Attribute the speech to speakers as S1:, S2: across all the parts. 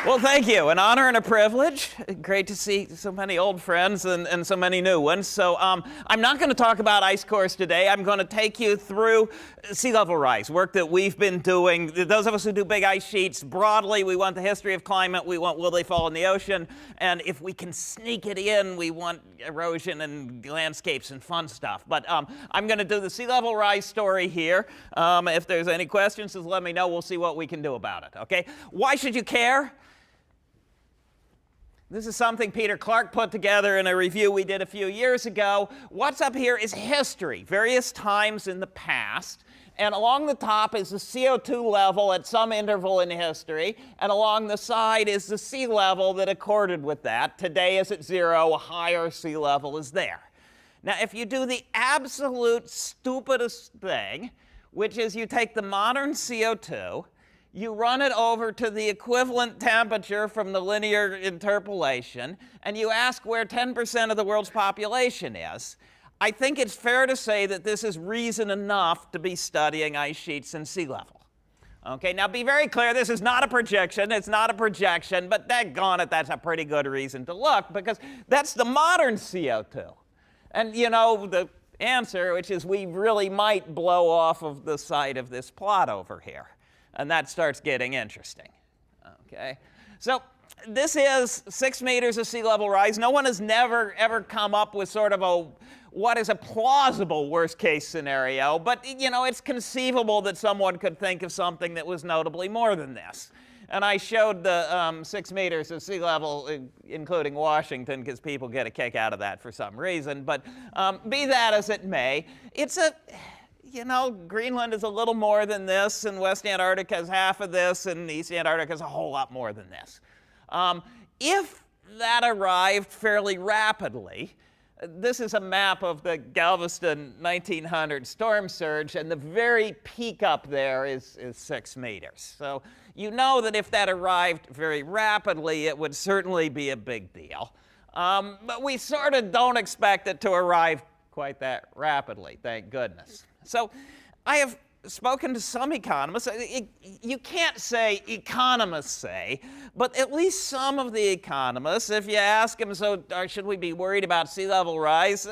S1: Well, thank you. An honor and a privilege. Great to see so many old friends and so many new ones. So I'm not going to talk about ice cores today. I'm going to take you through sea level rise, work that we've been doing. Those of us who do big ice sheets, broadly, we want the history of climate. We want will they fall in the ocean. And if we can sneak it in, we want erosion and landscapes and fun stuff. But I'm going to do the sea level rise story here. If there's any questions, just let me know. We'll see what we can do about it. Okay? Why should you care? This is something Peter Clark put together in a review we did a few years ago. What's up here is history, various times in the past. And along the top is the CO2 level at some interval in history. And along the side is the sea level that accorded with that. Today is at 0, a higher sea level is there. Now, if you do the absolute stupidest thing, which is you take the modern CO2, you run it over to the equivalent temperature from the linear interpolation, and you ask where 10% of the world's population is, I think it's fair to say that this is reason enough to be studying ice sheets and sea level. Okay, now be very clear, this is not a projection, it's not a projection, but daggone it, that's a pretty good reason to look, because that's the modern CO2. And you know, the answer, which is we really might blow off of the side of this plot over here. And that starts getting interesting. Okay, so this is 6 meters of sea level rise. No one has never ever come up with sort of what is a plausible worst case scenario, but you know, it's conceivable that someone could think of something that was notably more than this. And I showed the 6 meters of sea level, including Washington, because people get a kick out of that for some reason. But be that as it may, it's a you know, Greenland is a little more than this, and West Antarctica has half of this, and East Antarctica is a whole lot more than this. If that arrived fairly rapidly, this is a map of the Galveston 1900 storm surge, and the very peak up there is 6 meters. So you know that if that arrived very rapidly, it would certainly be a big deal. But we sort of don't expect it to arrive quite that rapidly, thank goodness. So I have spoken to some economists. You can't say economists say, but at least some of the economists, if you ask them, so should we be worried about sea level rise?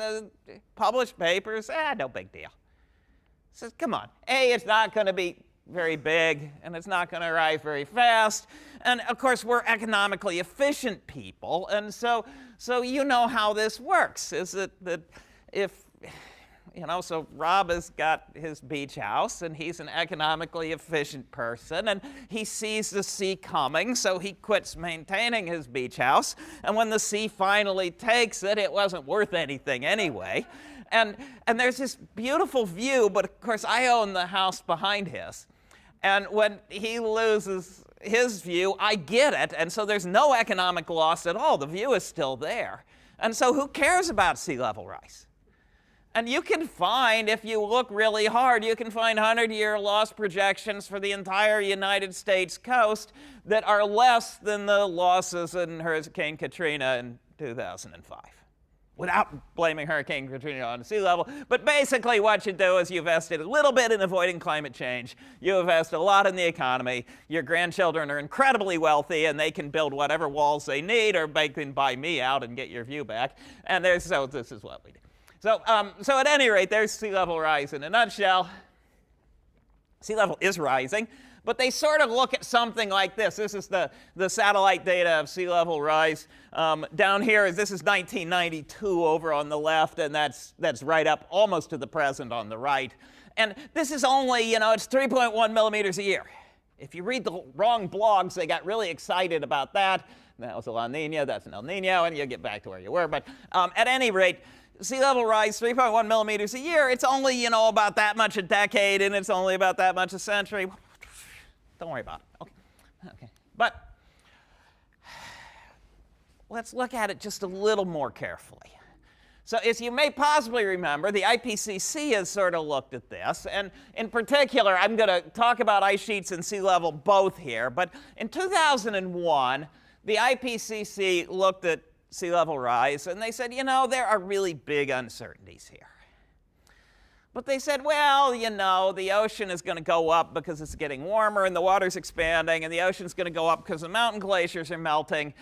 S1: Published papers, no big deal. Says, come on. A, it's not going to be very big, and it's not going to rise very fast. And of course, we're economically efficient people, and so you know how this works. Is it that if you know, so Rob has got his beach house, and he's an economically efficient person, and he sees the sea coming, so he quits maintaining his beach house. And when the sea finally takes it, it wasn't worth anything anyway. And there's this beautiful view, but of course I own the house behind his. And when he loses his view, I get it, and so there's no economic loss at all. The view is still there. And so who cares about sea level rise? And you can find, if you look really hard, you can find 100-year loss projections for the entire United States coast that are less than the losses in Hurricane Katrina in 2005, without blaming Hurricane Katrina on sea level. But basically what you do is you invest a little bit in avoiding climate change. You invest a lot in the economy. Your grandchildren are incredibly wealthy, and they can build whatever walls they need, or they can buy me out and get your view back. And so this is what we do. So at any rate, there's sea level rise in a nutshell. Sea level is rising, but they sort of look at something like this. This is the satellite data of sea level rise. Down here, this is 1992 over on the left, and that's right up almost to the present on the right. And this is only, you know, it's 3.1 millimeters a year. If you read the wrong blogs, they got really excited about that. That was a La Nina, that's an El Nino, and you'll get back to where you were. But at any rate, sea level rise, 3.1 millimeters a year, it's only, you know, about that much a decade, and it's only about that much a century. Don't worry about it. Okay. But let's look at it just a little more carefully. So as you may possibly remember, the IPCC has sort of looked at this, and in particular, I'm going to talk about ice sheets and sea level both here, but in 2001, the IPCC looked at sea level rise, and they said, you know, there are really big uncertainties here. But they said, well, you know, the ocean is going to go up because it's getting warmer and the water's expanding, and the ocean's going to go up because the mountain glaciers are melting.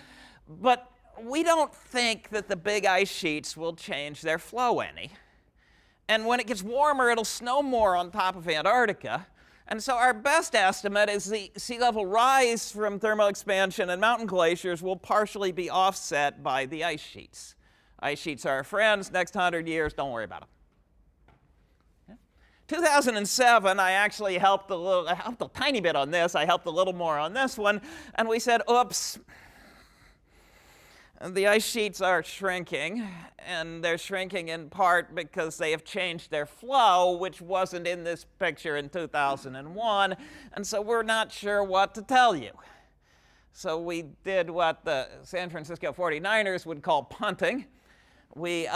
S1: But we don't think that the big ice sheets will change their flow any. And when it gets warmer, it'll snow more on top of Antarctica. And so our best estimate is the sea level rise from thermal expansion and mountain glaciers will partially be offset by the ice sheets. Ice sheets are our friends. Next 100 years, don't worry about them. 2007, I actually helped a tiny bit on this. I helped a little more on this one. And we said, oops, the ice sheets are shrinking. And they're shrinking in part because they have changed their flow, which wasn't in this picture in 2001. And so we're not sure what to tell you. So we did what the San Francisco 49ers would call punting. We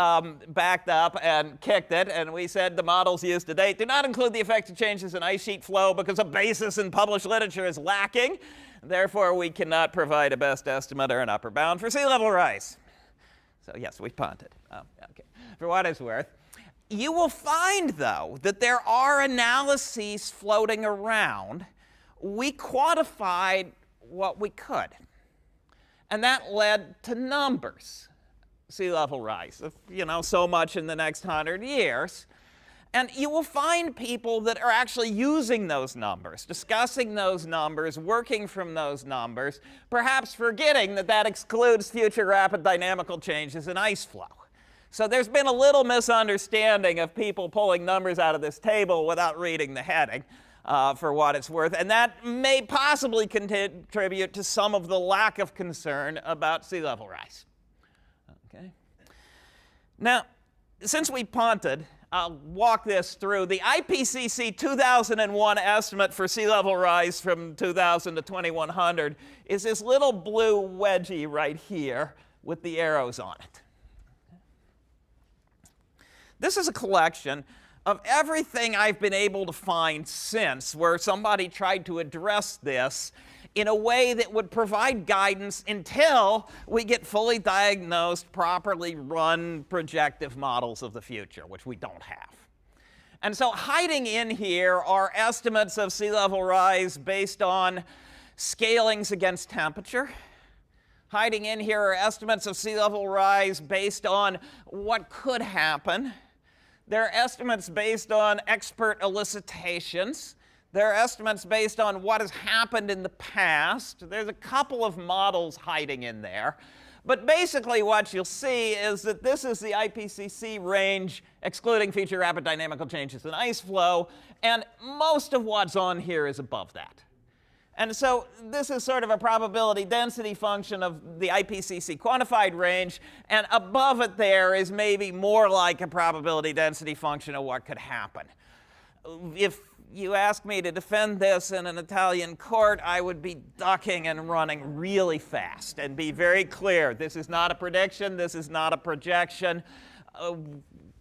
S1: backed up and kicked it, and we said the models used to date do not include the effects of changes in ice sheet flow because a basis in published literature is lacking. Therefore, we cannot provide a best estimate or an upper bound for sea level rise. So yes, we punted. Okay. For what it's worth, you will find, though, that there are analyses floating around. We quantified what we could, and that led to numbers. Sea level rise of, you know, so much in the next 100 years. And you will find people that are actually using those numbers, discussing those numbers, working from those numbers, perhaps forgetting that that excludes future rapid dynamical changes in ice flow. So there's been a little misunderstanding of people pulling numbers out of this table without reading the heading, for what it's worth. And that may possibly contribute to some of the lack of concern about sea level rise. Okay. Now, since we punted, I'll walk this through. The IPCC 2001 estimate for sea level rise from 2000 to 2100 is this little blue wedgie right here with the arrows on it. This is a collection of everything I've been able to find since where somebody tried to address this in a way that would provide guidance until we get fully diagnosed, properly run projective models of the future, which we don't have. And so hiding in here are estimates of sea level rise based on scalings against temperature. Hiding in here are estimates of sea level rise based on what could happen. There are estimates based on expert elicitations. There are estimates based on what has happened in the past. There's a couple of models hiding in there. But basically what you'll see is that this is the IPCC range excluding future rapid dynamical changes in ice flow, and most of what's on here is above that. And so this is sort of a probability density function of the IPCC quantified range, and above it there is maybe more like a probability density function of what could happen. If you ask me to defend this in an Italian court, I would be ducking and running really fast and be very clear. This is not a prediction. This is not a projection.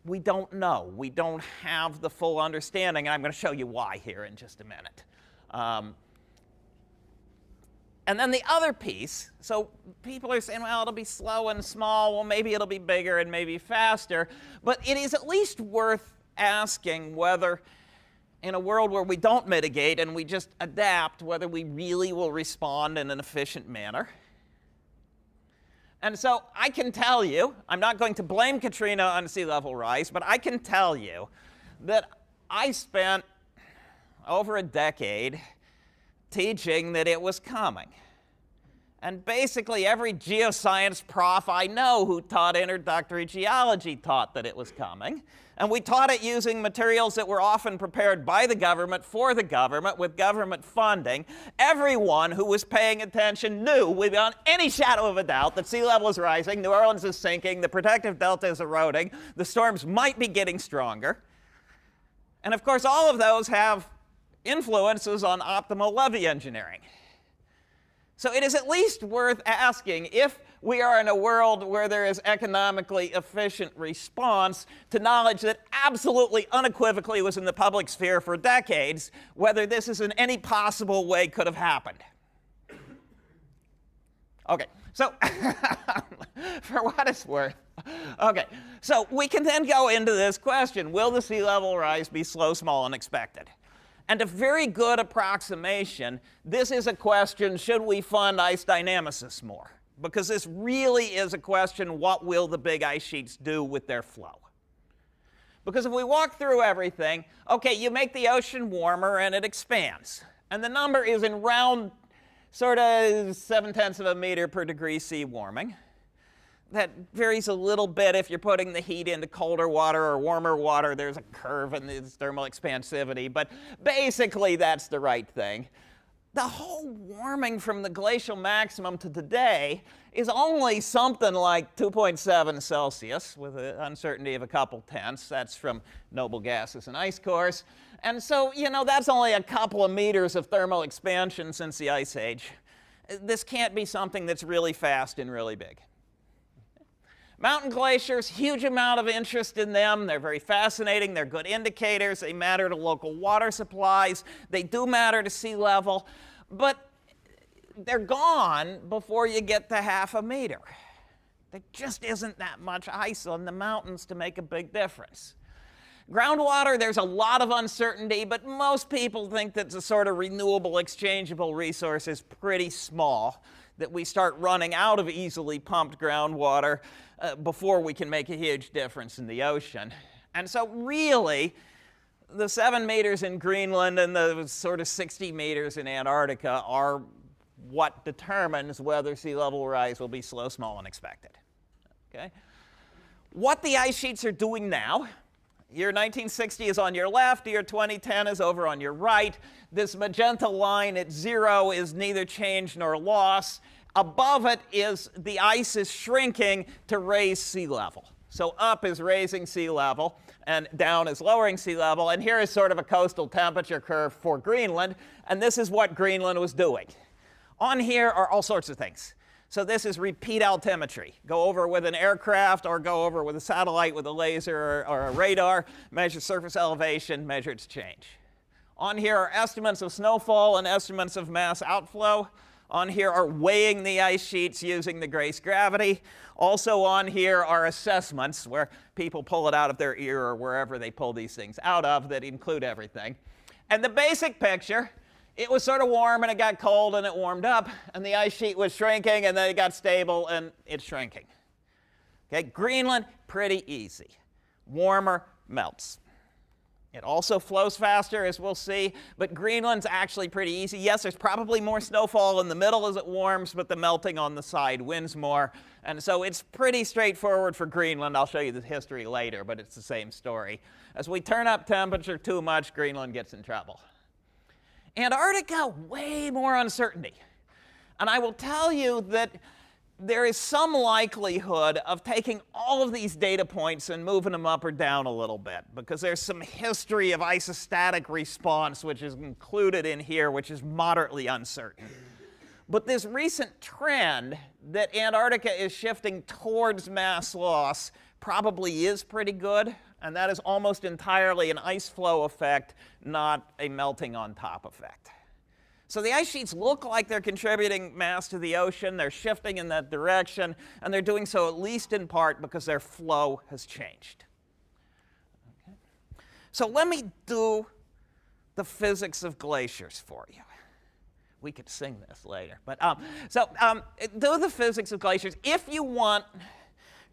S1: We don't know. We don't have the full understanding, and I'm going to show you why here in just a minute. And then the other piece, so people are saying, well, it'll be slow and small. Well, maybe it'll be bigger and maybe faster. But it is at least worth asking whether, in a world where we don't mitigate and we just adapt, whether we really will respond in an efficient manner. And so I can tell you, I'm not going to blame Katrina on sea level rise, but I can tell you that I spent over a decade teaching that it was coming. And basically every geoscience prof I know who taught introductory geology taught that it was coming. And we taught it using materials that were often prepared by the government for the government with government funding. Everyone who was paying attention knew without any shadow of a doubt that sea level is rising, New Orleans is sinking, the protective delta is eroding, the storms might be getting stronger. And of course all of those have influences on optimal levee engineering. So it is at least worth asking if we are in a world where there is economically efficient response to knowledge that absolutely unequivocally was in the public sphere for decades, whether this is in any possible way could have happened. Okay, so for what it's worth, Okay, so we can then go into this question, will the sea level rise be slow, small, and expected? And a very good approximation, this is a question, should we fund ice dynamicists more? Because this really is a question, what will the big ice sheets do with their flow? Because if we walk through everything, okay, you make the ocean warmer and it expands. And the number is in round sort of 0.7 of a meter per degree C warming. That varies a little bit if you're putting the heat into colder water or warmer water. There's a curve in this thermal expansivity, but basically that's the right thing. The whole warming from the glacial maximum to today is only something like 2.7 Celsius with an uncertainty of a couple tenths. That's from noble gases and ice cores. And so, you know, that's only a couple of meters of thermal expansion since the Ice Age. This can't be something that's really fast and really big. Mountain glaciers, huge amount of interest in them. They're very fascinating. They're good indicators. They matter to local water supplies. They do matter to sea level. But they're gone before you get to 0.5 meter. There just isn't that much ice on the mountains to make a big difference. Groundwater, there's a lot of uncertainty, but most people think that the sort of renewable, exchangeable resource is pretty small, that we start running out of easily pumped groundwater before we can make a huge difference in the ocean. And so really, the 7 meters in Greenland and the sort of 60 meters in Antarctica are what determines whether sea level rise will be slow, small, and expected. Okay? What the ice sheets are doing now, year 1960 is on your left, year 2010 is over on your right. This magenta line at 0 is neither change nor loss. Above it is the ice is shrinking to raise sea level. So up is raising sea level, and down is lowering sea level. And here is sort of a coastal temperature curve for Greenland, and this is what Greenland was doing. On here are all sorts of things. So this is repeat altimetry. Go over with an aircraft or go over with a satellite with a laser or a radar, measure surface elevation, measure its change. On here are estimates of snowfall and estimates of mass outflow. On here are weighing the ice sheets using the Grace gravity. Also on here are assessments where people pull it out of their ear or wherever they pull these things out of that include everything. And the basic picture, it was sort of warm and it got cold and it warmed up and the ice sheet was shrinking and then it got stable and it's shrinking. Okay, Greenland, pretty easy. Warmer, melts. It also flows faster, as we'll see, but Greenland's actually pretty easy. Yes, there's probably more snowfall in the middle as it warms, but the melting on the side wins more. And so it's pretty straightforward for Greenland. I'll show you the history later, but it's the same story. As we turn up temperature too much, Greenland gets in trouble. Antarctica, way more uncertainty. And I will tell you that there is some likelihood of taking all of these data points and moving them up or down a little bit, because there's some history of isostatic response which is included in here, which is moderately uncertain. But this recent trend that Antarctica is shifting towards mass loss probably is pretty good, and that is almost entirely an ice flow effect, not a melting on top effect. So the ice sheets look like they're contributing mass to the ocean. They're shifting in that direction, and they're doing so at least in part because their flow has changed. Okay. So let me do the physics of glaciers for you. We could sing this later. But do the physics of glaciers. If you want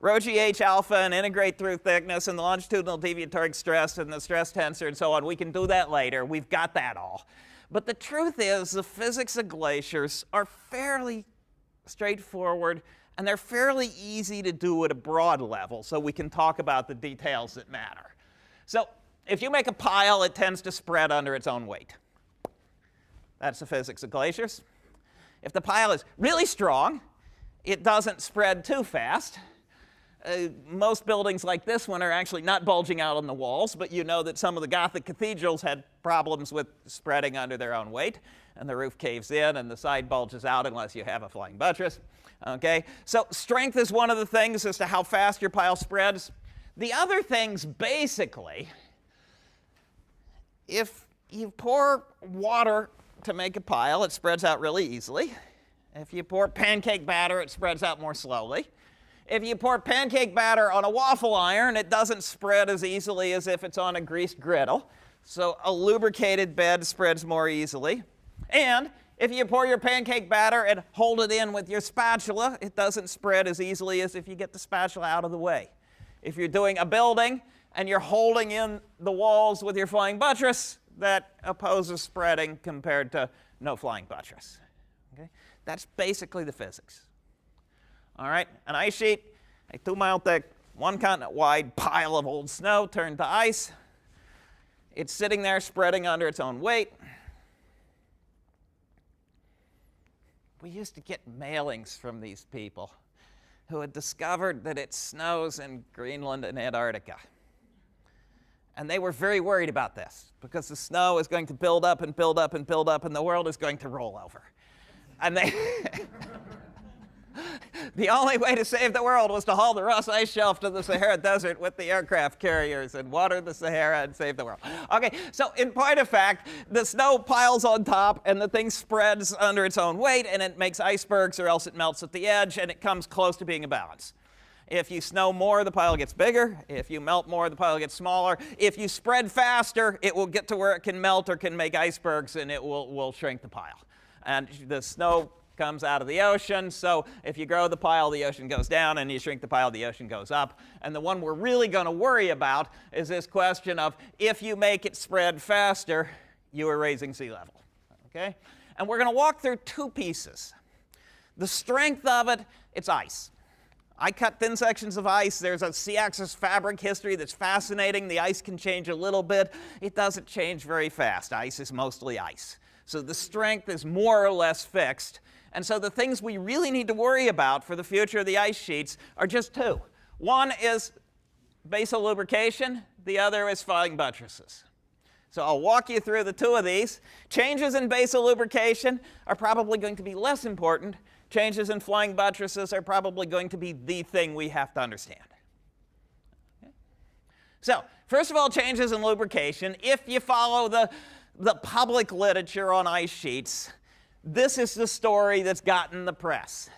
S1: rho GH alpha and integrate through thickness and the longitudinal deviatoric stress and the stress tensor and so on, we can do that later. We've got that all. But the truth is, the physics of glaciers are fairly straightforward, and they're fairly easy to do at a broad level, so we can talk about the details that matter. So if you make a pile, it tends to spread under its own weight. That's the physics of glaciers. If the pile is really strong, it doesn't spread too fast. Most buildings like this one are actually not bulging out on the walls, but you know that some of the Gothic cathedrals had problems with spreading under their own weight, and the roof caves in and the side bulges out unless you have a flying buttress. Okay? So strength is one of the things as to how fast your pile spreads. The other things, basically, if you pour water to make a pile, it spreads out really easily. If you pour pancake batter, it spreads out more slowly. If you pour pancake batter on a waffle iron, it doesn't spread as easily as if it's on a greased griddle. So a lubricated bed spreads more easily. And if you pour your pancake batter and hold it in with your spatula, it doesn't spread as easily as if you get the spatula out of the way. If you're doing a building and you're holding in the walls with your flying buttress, that opposes spreading compared to no flying buttress. Okay? That's basically the physics. All right, an ice sheet, a 2-mile thick, 1 continent wide pile of old snow turned to ice. It's sitting there spreading under its own weight. We used to get mailings from these people who had discovered that it snows in Greenland and Antarctica. And they were very worried about this because the snow is going to build up and build up and build up and the world is going to roll over. And they the only way to save the world was to haul the Ross Ice Shelf to the Sahara Desert with the aircraft carriers and water the Sahara and save the world. Okay, so in point of fact, the snow piles on top and the thing spreads under its own weight and it makes icebergs or else it melts at the edge and it comes close to being a balance. If you snow more, the pile gets bigger. If you melt more, the pile gets smaller. If you spread faster, it will get to where it can melt or can make icebergs and it will shrink the pile. And the snow comes out of the ocean, so if you grow the pile, the ocean goes down, and you shrink the pile, the ocean goes up. And the one we're really going to worry about is this question of if you make it spread faster, you are raising sea level. Okay? And we're going to walk through 2 pieces. The strength of it, it's ice. I cut thin sections of ice. There's a sea-axis fabric history that's fascinating. The ice can change a little bit. It doesn't change very fast. Ice is mostly ice. So the strength is more or less fixed. And so the things we really need to worry about for the future of the ice sheets are just 2. One is basal lubrication. The other is flying buttresses. So I'll walk you through the 2 of these. Changes in basal lubrication are probably going to be less important. Changes in flying buttresses are probably going to be the thing we have to understand. Okay. So first of all, changes in lubrication. If you follow the public literature on ice sheets, this is the story that's gotten the press.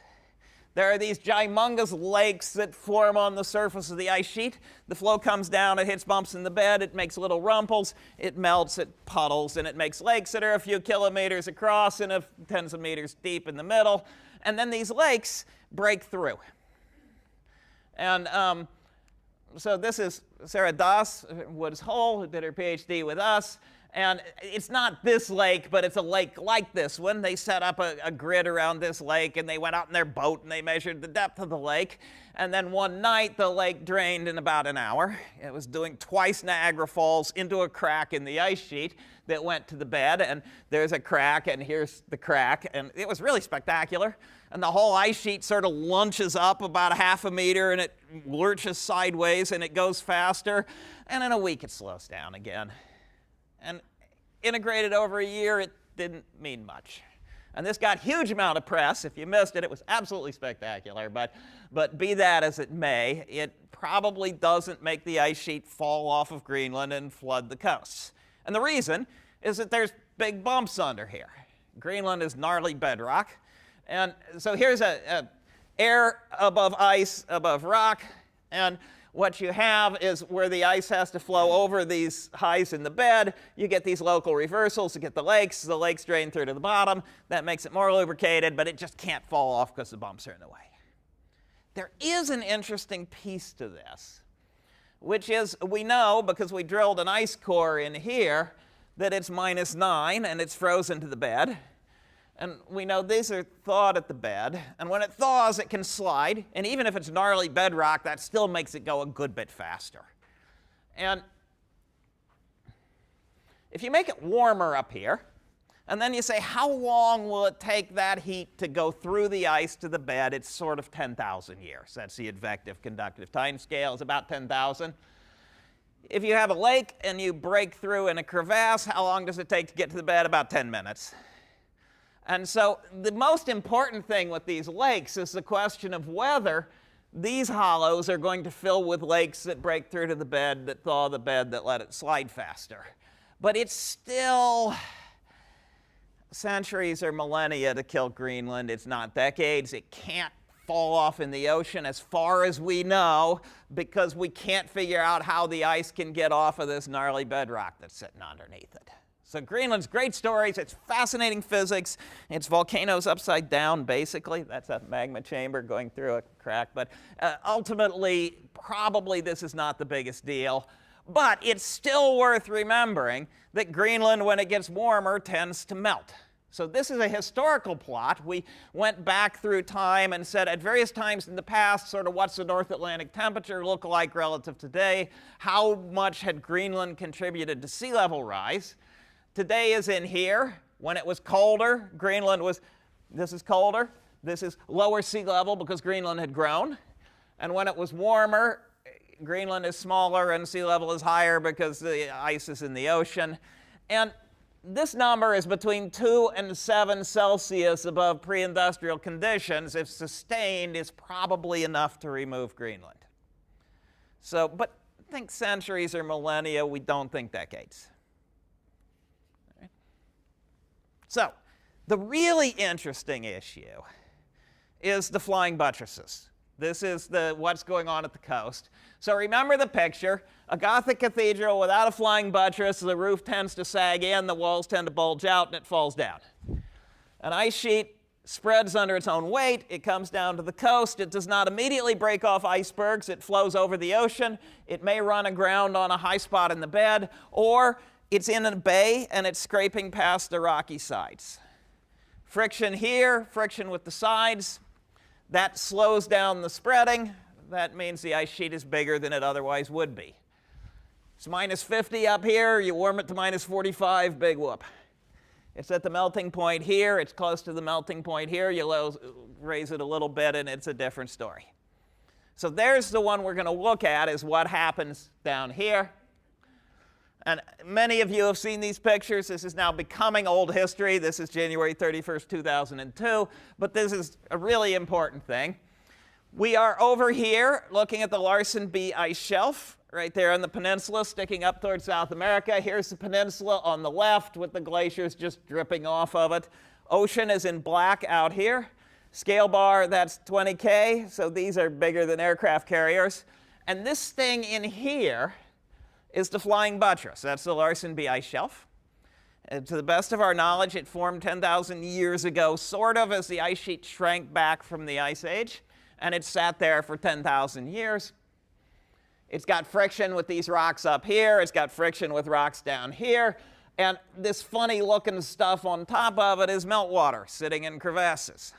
S1: There are these gymongous lakes that form on the surface of the ice sheet. The flow comes down, it hits bumps in the bed, it makes little rumples, it melts, it puddles, and it makes lakes that are a few kilometers across and tens of meters deep in the middle. And then these lakes break through. And so this is Sarah Das, Woods Hole, who did her PhD with us. And it's not this lake, but it's a lake like this one. They set up a grid around this lake, and they went out in their boat, and they measured the depth of the lake. And then one night, the lake drained in about an hour. It was doing twice Niagara Falls into a crack in the ice sheet that went to the bed. And there's a crack, and here's the crack. And it was really spectacular. And the whole ice sheet sort of lunches up about 1/2 meter, and it lurches sideways, and it goes faster. And in a week, it slows down again. And integrated over a year, it didn't mean much. And this got a huge amount of press. If you missed it, it was absolutely spectacular. But be that as it may, it probably doesn't make the ice sheet fall off of Greenland and flood the coasts. And the reason is that there's big bumps under here. Greenland is gnarly bedrock. And so here's air above ice above rock. And what you have is where the ice has to flow over these highs in the bed, you get these local reversals to get the lakes drain through to the bottom. That makes it more lubricated, but it just can't fall off because the bumps are in the way. There is an interesting piece to this, which is we know, because we drilled an ice core in here, that it's -9 and it's frozen to the bed. And we know these are thawed at the bed. And when it thaws, it can slide. And even if it's gnarly bedrock, that still makes it go a good bit faster. And if you make it warmer up here, and then you say, how long will it take that heat to go through the ice to the bed? It's sort of 10,000 years. That's the advective conductive time scale. It's about 10,000. If you have a lake and you break through in a crevasse, how long does it take to get to the bed? About 10 minutes. And so the most important thing with these lakes is the question of whether these hollows are going to fill with lakes that break through to the bed, that thaw the bed, that let it slide faster. But it's still centuries or millennia to kill Greenland. It's not decades. It can't fall off in the ocean as far as we know, because we can't figure out how the ice can get off of this gnarly bedrock that's sitting underneath it. So Greenland's great stories. It's fascinating physics. It's volcanoes upside down, basically. That's a magma chamber going through a crack. But ultimately, probably this is not the biggest deal. But it's still worth remembering that Greenland, when it gets warmer, tends to melt. So this is a historical plot. We went back through time and said at various times in the past, sort of what's the North Atlantic temperature look like relative to today? How much had Greenland contributed to sea level rise? Today is in here. When it was colder, Greenland was, this is colder. This is lower sea level because Greenland had grown. And when it was warmer, Greenland is smaller and sea level is higher because the ice is in the ocean. And this number is between 2 and 7 Celsius above pre-industrial conditions. If sustained, is probably enough to remove Greenland. So, but think centuries or millennia. We don't think decades. So, the really interesting issue is the flying buttresses. This is what's going on at the coast. So remember the picture. A Gothic cathedral without a flying buttress, the roof tends to sag in, the walls tend to bulge out, and it falls down. An ice sheet spreads under its own weight. It comes down to the coast. It does not immediately break off icebergs. It flows over the ocean. It may run aground on a high spot in the bed, or it's in a bay and it's scraping past the rocky sides. Friction here, friction with the sides, that slows down the spreading. That means the ice sheet is bigger than it otherwise would be. It's minus 50 up here, you warm it to minus 45, big whoop. It's at the melting point here, it's close to the melting point here, you raise it a little bit and it's a different story. So there's the one we're going to look at, is what happens down here. And many of you have seen these pictures. This is now becoming old history. This is January 31st, 2002. But this is a really important thing. We are over here looking at the Larsen B ice shelf right there on the peninsula sticking up towards South America. Here's the peninsula on the left with the glaciers just dripping off of it. Ocean is in black out here. Scale bar, that's 20K. So these are bigger than aircraft carriers. And this thing in here is the flying buttress. That's the Larsen B ice shelf. And to the best of our knowledge, it formed 10,000 years ago, sort of as the ice sheet shrank back from the Ice Age, and it sat there for 10,000 years. It's got friction with these rocks up here. It's got friction with rocks down here. And this funny-looking stuff on top of it is meltwater sitting in crevasses.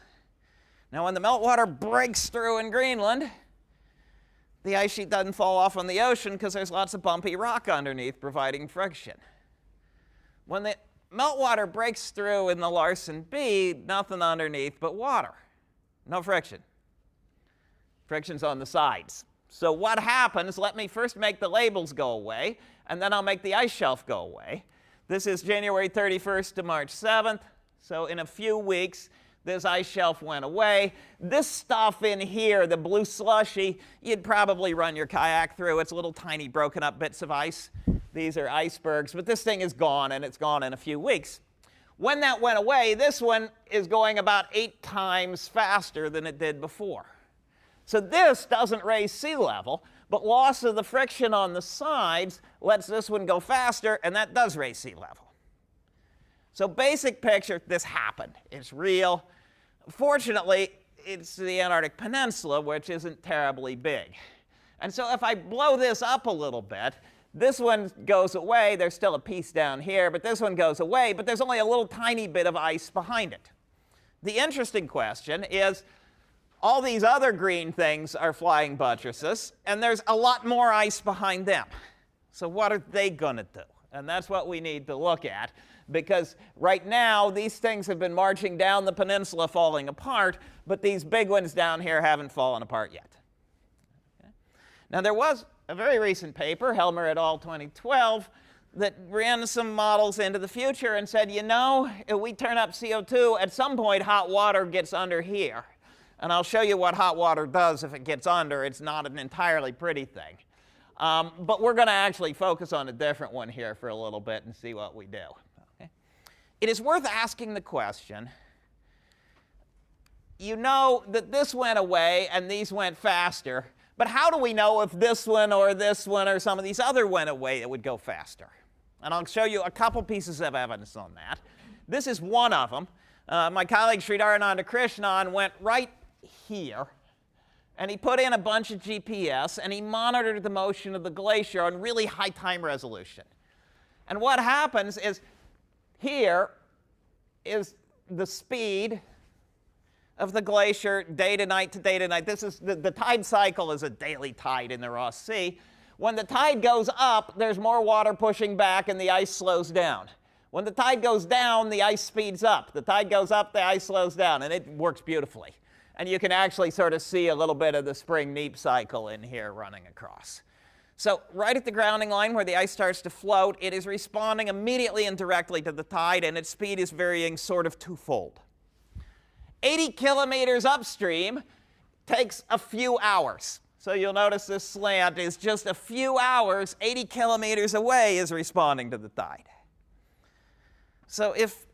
S1: Now, when the meltwater breaks through in Greenland, the ice sheet doesn't fall off on the ocean because there's lots of bumpy rock underneath providing friction. When the meltwater breaks through in the Larsen B, nothing underneath but water. No friction. Friction's on the sides. So what happens, let me first make the labels go away, and then I'll make the ice shelf go away. This is January 31st to March 7th. So in a few weeks, this ice shelf went away. This stuff in here, the blue slushy, you'd probably run your kayak through. It's little tiny broken up bits of ice. These are icebergs, but this thing is gone, and it's gone in a few weeks. When that went away, this one is going about 8 times faster than it did before. So this doesn't raise sea level, but loss of the friction on the sides lets this one go faster, and that does raise sea level. So basic picture, this happened. It's real. Fortunately, it's the Antarctic Peninsula, which isn't terribly big. And so if I blow this up a little bit, this one goes away. There's still a piece down here, but this one goes away, but there's only a little tiny bit of ice behind it. The interesting question is, all these other green things are flying buttresses, and there's a lot more ice behind them. So what are they going to do? And that's what we need to look at, because right now these things have been marching down the peninsula falling apart, but these big ones down here haven't fallen apart yet. Okay. Now there was a very recent paper, Helmer et al. 2012, that ran some models into the future and said, you know, if we turn up CO2, at some point hot water gets under here. And I'll show you what hot water does if it gets under. It's not an entirely pretty thing. But we're going to actually focus on a different one here for a little bit and see what we do. Okay? It is worth asking the question, you know that this went away and these went faster. But how do we know if this one or some of these other went away, it would go faster? And I'll show you a couple pieces of evidence on that. This is one of them. My colleague Sridharananda Krishnan went right here, and he put in a bunch of GPS, and he monitored the motion of the glacier on really high time resolution. And what happens is here is the speed of the glacier day to night to day to night. This is the tide cycle is a daily tide in the Ross Sea. When the tide goes up, there's more water pushing back and the ice slows down. When the tide goes down, the ice speeds up. The tide goes up, the ice slows down, and it works beautifully. And you can actually sort of see a little bit of the spring neap cycle in here running across. So right at the grounding line where the ice starts to float, it is responding immediately and directly to the tide, and its speed is varying sort of twofold. 80 kilometers upstream takes a few hours. So you'll notice this slant is just a few hours, 80 kilometers away is responding to the tide. So if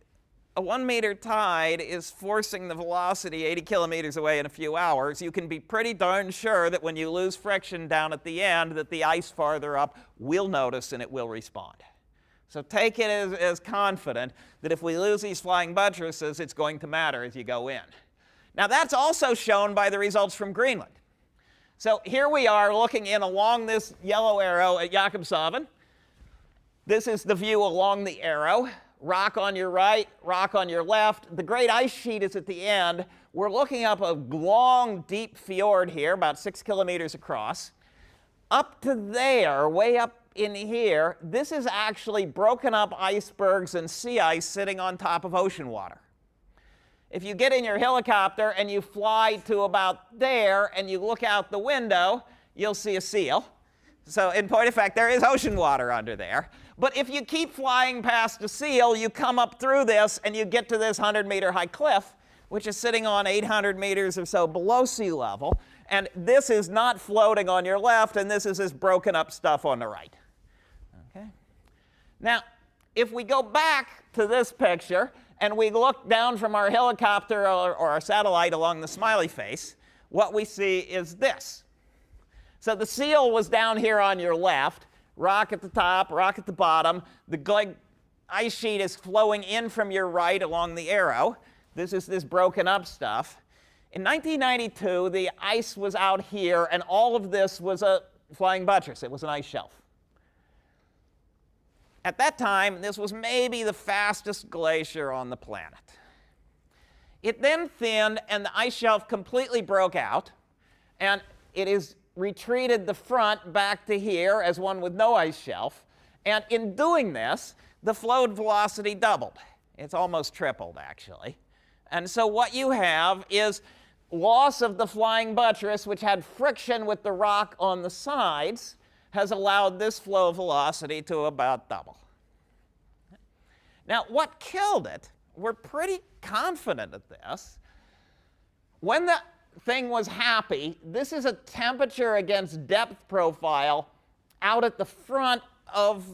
S1: a 1 meter tide is forcing the velocity 80 kilometers away in a few hours, you can be pretty darn sure that when you lose friction down at the end, that the ice farther up will notice and it will respond. So take it as confident that if we lose these flying buttresses, it's going to matter as you go in. Now that's also shown by the results from Greenland. So here we are looking in along this yellow arrow at Jakobshavn. This is the view along the arrow. Rock on your right, rock on your left. The great ice sheet is at the end. We're looking up a long, deep fjord here, about 6 kilometers across. Up to there, way up in here, this is actually broken up icebergs and sea ice sitting on top of ocean water. If you get in your helicopter and you fly to about there and you look out the window, you'll see a seal. So in point of fact, there is ocean water under there. But if you keep flying past a seal, you come up through this and you get to this 100-meter high cliff, which is sitting on 800 meters or so below sea level. And this is not floating on your left, and this is this broken up stuff on the right. Okay? Now, if we go back to this picture and we look down from our helicopter or our satellite along the smiley face, what we see is this. So the seal was down here on your left, rock at the top, rock at the bottom. The ice sheet is flowing in from your right along the arrow. This is this broken up stuff. In 1992, the ice was out here, and all of this was a flying buttress. It was an ice shelf. At that time, this was maybe the fastest glacier on the planet. It then thinned, and the ice shelf completely broke out, and it is retreated the front back to here as one with no ice shelf. And in doing this, the flow velocity doubled. It's almost tripled, actually. And so what you have is loss of the flying buttress, which had friction with the rock on the sides, has allowed this flow velocity to about double. Now, what killed it, we're pretty confident at this. When the thing was happy, this is a temperature against depth profile out at the front of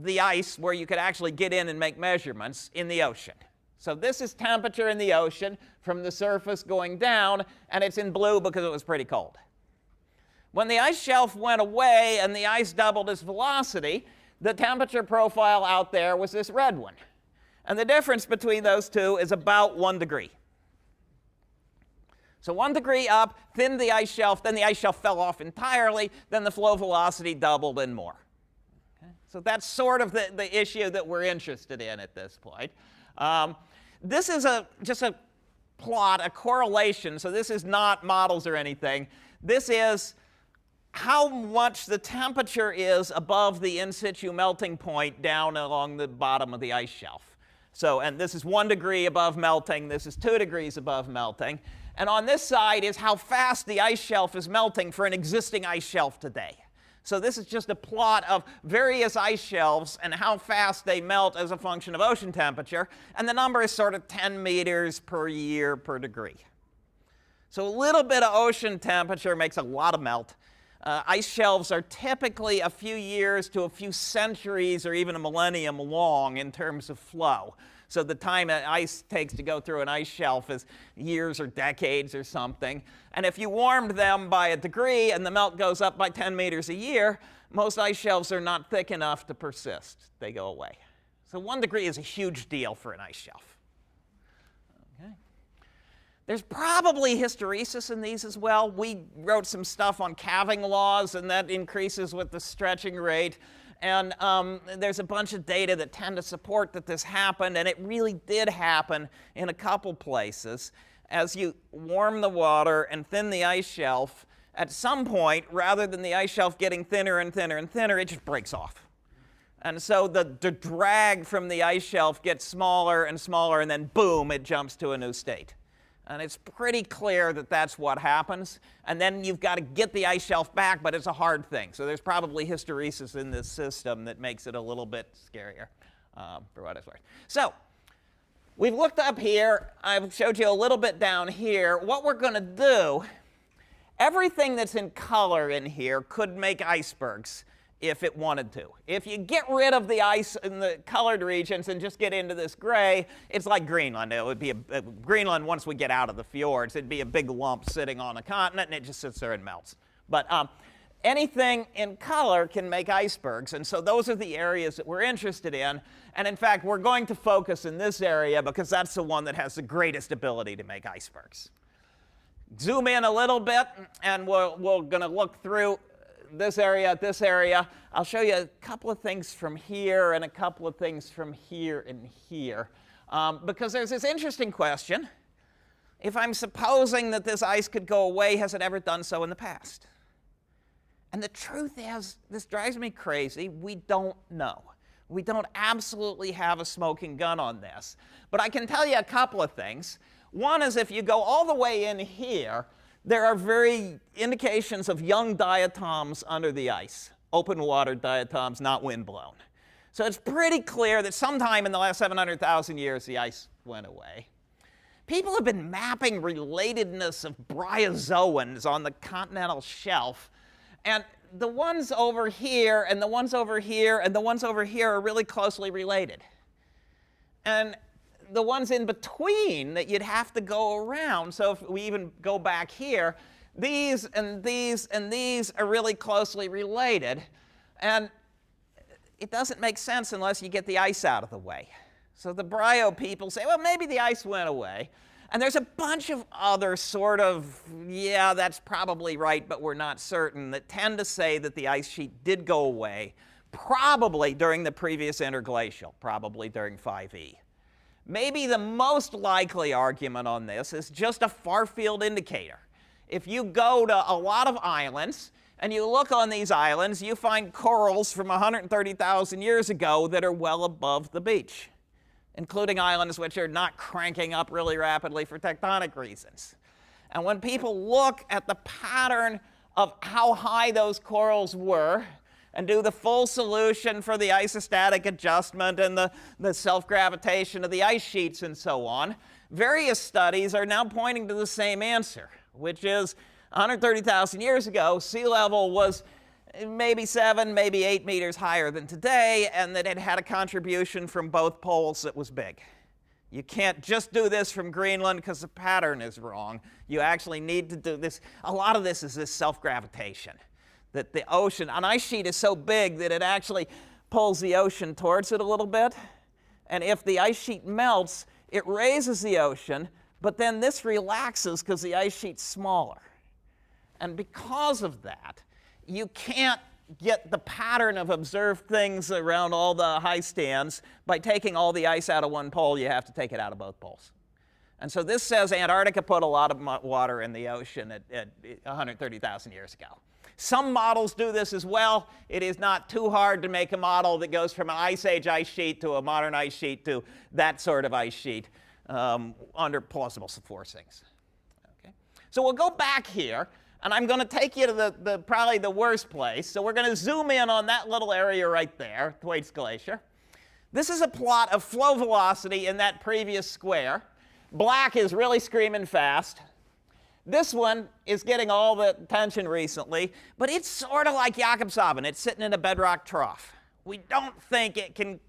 S1: the ice where you could actually get in and make measurements in the ocean. So this is temperature in the ocean from the surface going down, and it's in blue because it was pretty cold. When the ice shelf went away and the ice doubled its velocity, the temperature profile out there was this red one. And the difference between those two is about 1 degree. So 1 degree up, thinned the ice shelf, then the ice shelf fell off entirely, then the flow velocity doubled and more. Okay? So that's sort of the issue that we're interested in at this point. This is just a plot, a correlation, so this is not models or anything. This is how much the temperature is above the in situ melting point down along the bottom of the ice shelf. So, and this is 1 degree above melting, this is 2 degrees above melting. And on this side is how fast the ice shelf is melting for an existing ice shelf today. So this is just a plot of various ice shelves and how fast they melt as a function of ocean temperature. And the number is sort of 10 meters per year per degree. So a little bit of ocean temperature makes a lot of melt. Ice shelves are typically a few years to a few centuries or even a millennium long in terms of flow. So the time that ice takes to go through an ice shelf is years or decades or something. And if you warmed them by a degree and the melt goes up by 10 meters a year, most ice shelves are not thick enough to persist. They go away. So 1 degree is a huge deal for an ice shelf. Okay. There's probably hysteresis in these as well. We wrote some stuff on calving laws, and that increases with the stretching rate. And there's a bunch of data that tend to support that this happened, and it really did happen in a couple places. As you warm the water and thin the ice shelf, at some point, rather than the ice shelf getting thinner and thinner and thinner, it just breaks off. And so the drag from the ice shelf gets smaller and smaller, and then boom, it jumps to a new state. And it's pretty clear that that's what happens. And then you've got to get the ice shelf back, but it's a hard thing. So there's probably hysteresis in this system that makes it a little bit scarier, for what it's worth. So we've looked up here. I've showed you a little bit down here. What we're going to do, everything that's in color in here could make icebergs if it wanted to. If you get rid of the ice in the colored regions and just get into this gray, it's like Greenland. It would be Greenland once we get out of the fjords. It'd be a big lump sitting on a continent, and it just sits there and melts. But anything in color can make icebergs, and so those are the areas that we're interested in. And in fact, we're going to focus in this area because that's the one that has the greatest ability to make icebergs. Zoom in a little bit, and we're going to look through this area. I'll show you a couple of things from here and a couple of things from here and here. Because there's this interesting question. If I'm supposing that this ice could go away, has it ever done so in the past? And the truth is, this drives me crazy, we don't know. We don't absolutely have a smoking gun on this. But I can tell you a couple of things. One is if you go all the way in here, there are very indications of young diatoms under the ice, open water diatoms, not windblown. So it's pretty clear that sometime in the last 700,000 years the ice went away. People have been mapping relatedness of bryozoans on the continental shelf, and the ones over here and the ones over here and the ones over here are really closely related. And the ones in between that you'd have to go around, so if we even go back here, these and these and these are really closely related. And it doesn't make sense unless you get the ice out of the way. So the bryo people say, well, maybe the ice went away. And there's a bunch of other sort of, yeah, that's probably right, but we're not certain, that tend to say that the ice sheet did go away, probably during the previous interglacial, probably during 5e. Maybe the most likely argument on this is just a far-field indicator. If you go to a lot of islands and you look on these islands, you find corals from 130,000 years ago that are well above the beach, including islands which are not cranking up really rapidly for tectonic reasons. And when people look at the pattern of how high those corals were and do the full solution for the isostatic adjustment and the self-gravitation of the ice sheets and so on, various studies are now pointing to the same answer, which is 130,000 years ago, sea level was maybe 7, maybe 8 meters higher than today, and that it had a contribution from both poles that was big. You can't just do this from Greenland because the pattern is wrong. You actually need to do this. A lot of this is this self-gravitation, that the ocean, an ice sheet is so big that it actually pulls the ocean towards it a little bit. And if the ice sheet melts, it raises the ocean, but then this relaxes because the ice sheet's smaller. And because of that, you can't get the pattern of observed things around all the high stands by taking all the ice out of one pole. You have to take it out of both poles. And so this says Antarctica put a lot of water in the ocean at 130,000 years ago. Some models do this as well. It is not too hard to make a model that goes from an Ice Age ice sheet to a modern ice sheet to that sort of ice sheet under plausible forcings. Okay. So we'll go back here, and I'm going to take you to probably the worst place. So we're going to zoom in on that little area right there, Thwaites Glacier. This is a plot of flow velocity in that previous square. Black is really screaming fast. This one is getting all the attention recently, but it's sort of like Jakobshavn. It's sitting in a bedrock trough. We don't think it can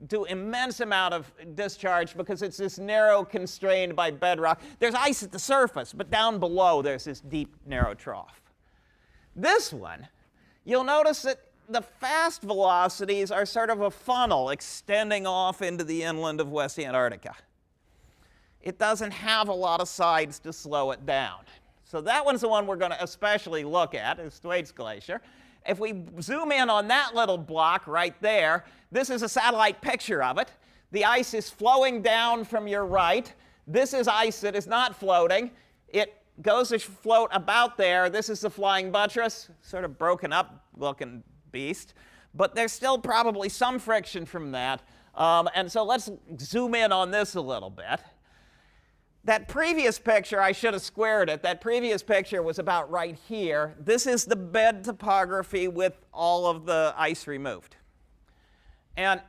S1: do immense amount of discharge because it's this narrow, constrained by bedrock. There's ice at the surface, but down below there's this deep, narrow trough. This one, you'll notice that the fast velocities are sort of a funnel extending off into the inland of West Antarctica. It doesn't have a lot of sides to slow it down. So that one's the one we're going to especially look at, is Thwaites Glacier. If we zoom in on that little block right there, this is a satellite picture of it. The ice is flowing down from your right. This is ice that is not floating. It goes to float about there. This is the flying buttress, sort of broken up looking beast. But there's still probably some friction from that. And so let's zoom in on this a little bit. That previous picture, I should have squared it. That previous picture was about right here. This is the bed topography with all of the ice removed. And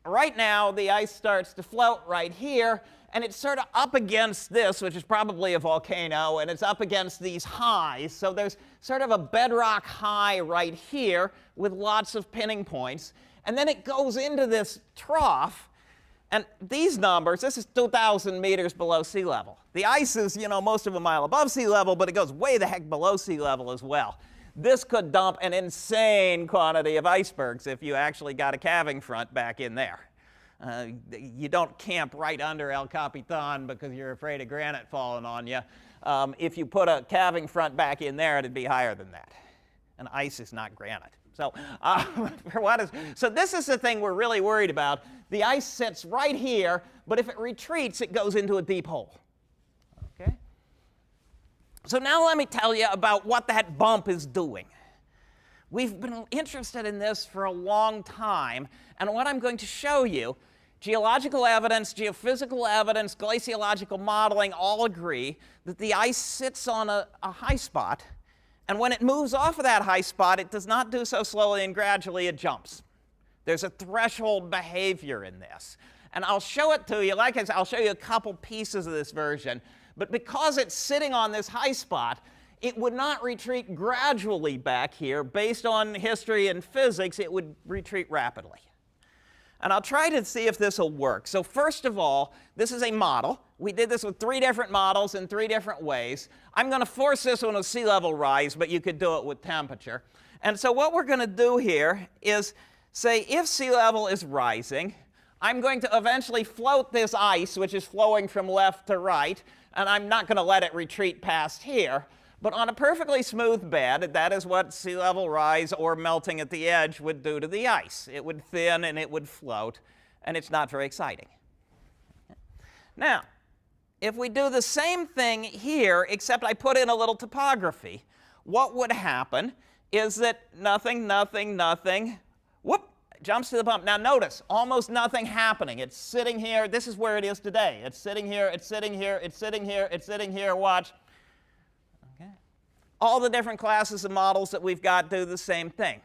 S1: right now, the ice starts to float right here, and it's sort of up against this, which is probably a volcano, and it's up against these highs. So there's sort of a bedrock high right here with lots of pinning points. And then it goes into this trough. And these numbers, this is 2,000 meters below sea level. The ice is, most of a mile above sea level, but it goes way the heck below sea level as well. This could dump an insane quantity of icebergs if you actually got a calving front back in there. You don't camp right under El Capitan because you're afraid of granite falling on you. If you put a calving front back in there, it'd be higher than that. And ice is not granite. So, so this is the thing we're really worried about. The ice sits right here, but if it retreats, it goes into a deep hole. Okay? So now let me tell you about what that bump is doing. We've been interested in this for a long time, and what I'm going to show you, geological evidence, geophysical evidence, glaciological modeling all agree that the ice sits on a high spot. And when it moves off of that high spot, it does not do so slowly and gradually, it jumps. There's a threshold behavior in this. And I'll show it to you. Like I said, I'll show you a couple pieces of this version. But because it's sitting on this high spot, it would not retreat gradually back here. Based on history and physics, it would retreat rapidly. And I'll try to see if this will work. So first of all, this is a model. We did this with 3 different models in 3 different ways. I'm going to force this one with sea level rise, but you could do it with temperature. And so what we're going to do here is say if sea level is rising, I'm going to eventually float this ice, which is flowing from left to right, and I'm not going to let it retreat past here. But on a perfectly smooth bed, that is what sea level rise or melting at the edge would do to the ice. It would thin and it would float, and it's not very exciting. Now, if we do the same thing here, except I put in a little topography, what would happen is that nothing, whoop, jumps to the bump. Now notice, almost nothing happening. It's sitting here. This is where it is today. It's sitting here, it's sitting here, it's sitting here, it's sitting here. Watch. Okay. All the different classes of models that we've got do the same thing.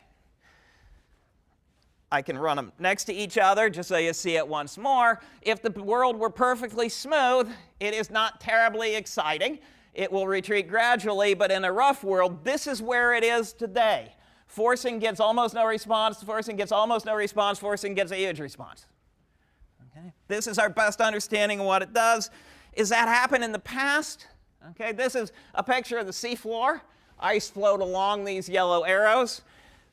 S1: I can run them next to each other just so you see it once more. If the world were perfectly smooth, it is not terribly exciting. It will retreat gradually, but in a rough world, this is where it is today. Forcing gets almost no response, forcing gets almost no response, forcing gets a huge response. Okay? This is our best understanding of what it does. Is that happened in the past? Okay, this is a picture of the seafloor. Ice flowed along these yellow arrows.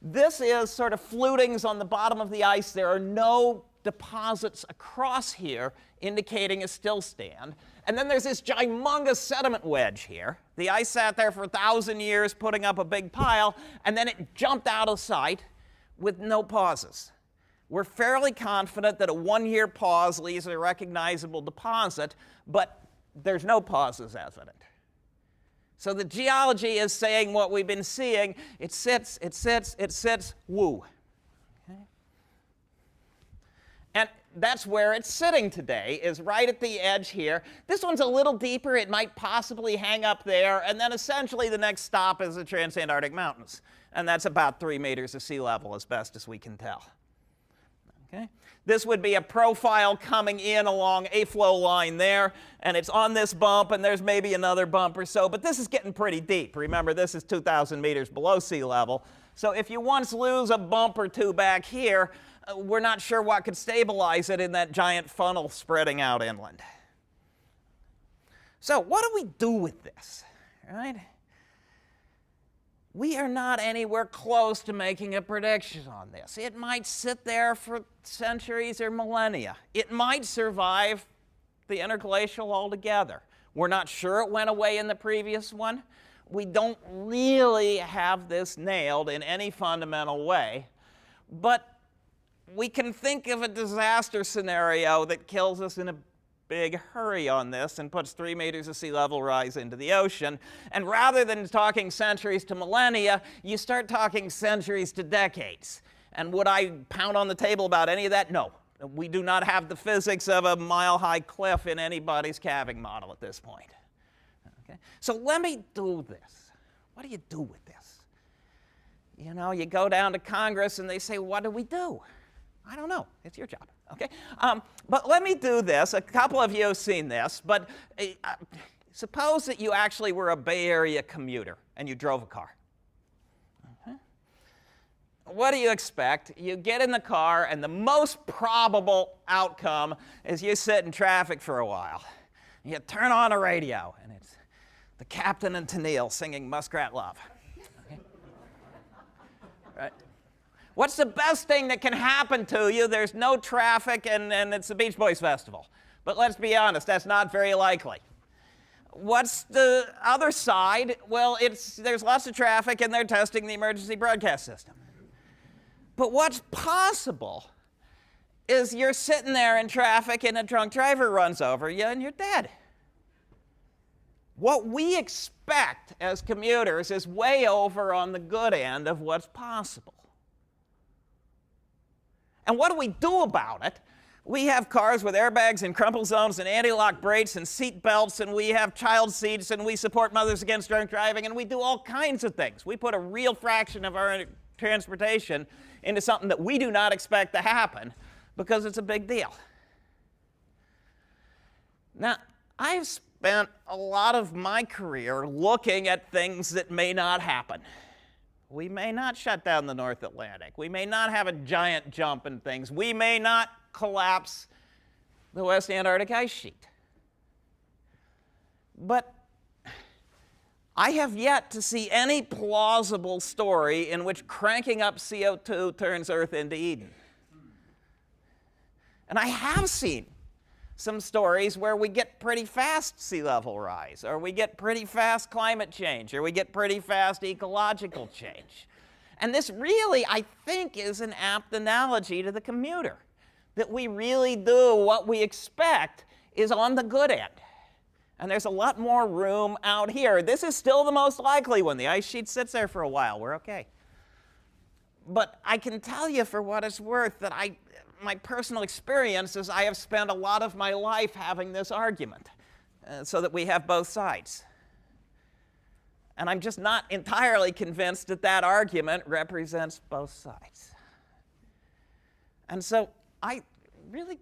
S1: This is sort of flutings on the bottom of the ice. There are no deposits across here indicating a still stand. And then there's this humongous sediment wedge here. The ice sat there for 1,000 years putting up a big pile, and then it jumped out of sight with no pauses. We're fairly confident that a 1-year pause leaves a recognizable deposit, but there's no pauses evident. So the geology is saying what we've been seeing. It sits, it sits, it sits, woo. Okay? And that's where it's sitting today, is right at the edge here. This one's a little deeper. It might possibly hang up there. And then essentially the next stop is the Transantarctic Mountains. And that's about 3 meters of sea level as best as we can tell. Okay? This would be a profile coming in along a flow line there, and it's on this bump, and there's maybe another bump or so, but this is getting pretty deep. Remember, this is 2,000 meters below sea level. So if you once lose a bump or two back here, we're not sure what could stabilize it in that giant funnel spreading out inland. So what do we do with this, right? We are not anywhere close to making a prediction on this. It might sit there for centuries or millennia. It might survive the interglacial altogether. We're not sure it went away in the previous one. We don't really have this nailed in any fundamental way, but we can think of a disaster scenario that kills us in a big hurry on this and puts 3 meters of sea level rise into the ocean. And rather than talking centuries to millennia, you start talking centuries to decades. And would I pound on the table about any of that? No. We do not have the physics of a mile-high cliff in anybody's calving model at this point. Okay? So let me do this. What do you do with this? You know, you go down to Congress and they say, what do we do? I don't know. It's your job. Okay? But let me do this. A couple of you have seen this, but suppose that you actually were a Bay Area commuter and you drove a car. Okay? What do you expect? You get in the car, and the most probable outcome is you sit in traffic for a while. You turn on a radio, and it's the Captain and Tennille singing Muskrat Love. Okay? Right? What's the best thing that can happen to you? There's no traffic, and it's the Beach Boys Festival. But let's be honest, that's not very likely. What's the other side? Well, there's lots of traffic, and they're testing the emergency broadcast system. But what's possible is you're sitting there in traffic, and a drunk driver runs over you, and you're dead. What we expect as commuters is way over on the good end of what's possible. And what do we do about it? We have cars with airbags and crumple zones and anti-lock brakes and seat belts, and we have child seats, and we support Mothers Against Drunk Driving, and we do all kinds of things. We put a real fraction of our transportation into something that we do not expect to happen because it's a big deal. Now, I've spent a lot of my career looking at things that may not happen. We may not shut down the North Atlantic. We may not have a giant jump in things. We may not collapse the West Antarctic ice sheet. But I have yet to see any plausible story in which cranking up CO2 turns Earth into Eden. And I have seen some stories where we get pretty fast sea level rise, or we get pretty fast climate change, or we get pretty fast ecological change. And this really, I think, is an apt analogy to the commuter, that we really do what we expect is on the good end. And there's a lot more room out here. This is still the most likely one. The ice sheet sits there for a while. We're okay. But I can tell you for what it's worth that my personal experience is I have spent a lot of my life having this argument so that we have both sides. And I'm just not entirely convinced that that argument represents both sides. And so I really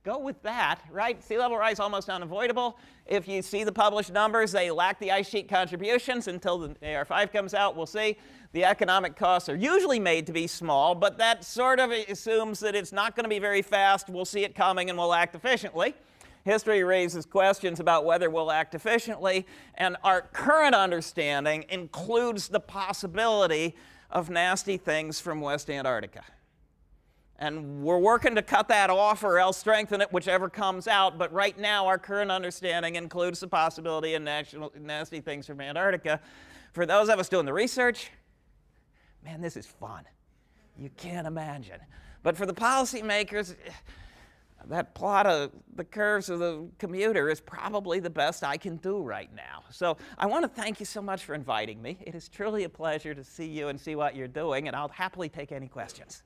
S1: go with that, right? Sea level rise almost unavoidable. If you see the published numbers, they lack the ice sheet contributions until the AR5 comes out. We'll see. The economic costs are usually made to be small, but that sort of assumes that it's not going to be very fast. We'll see it coming and we'll act efficiently. History raises questions about whether we'll act efficiently, and our current understanding includes the possibility of nasty things from West Antarctica. And we're working to cut that off or else strengthen it, whichever comes out. But right now, our current understanding includes the possibility of nasty things from Antarctica. For those of us doing the research, man, this is fun. You can't imagine. But for the policymakers, that plot of the curves of the commuter is probably the best I can do right now. So I want to thank you so much for inviting me. It is truly a pleasure to see you and see what you're doing, and I'll happily take any questions.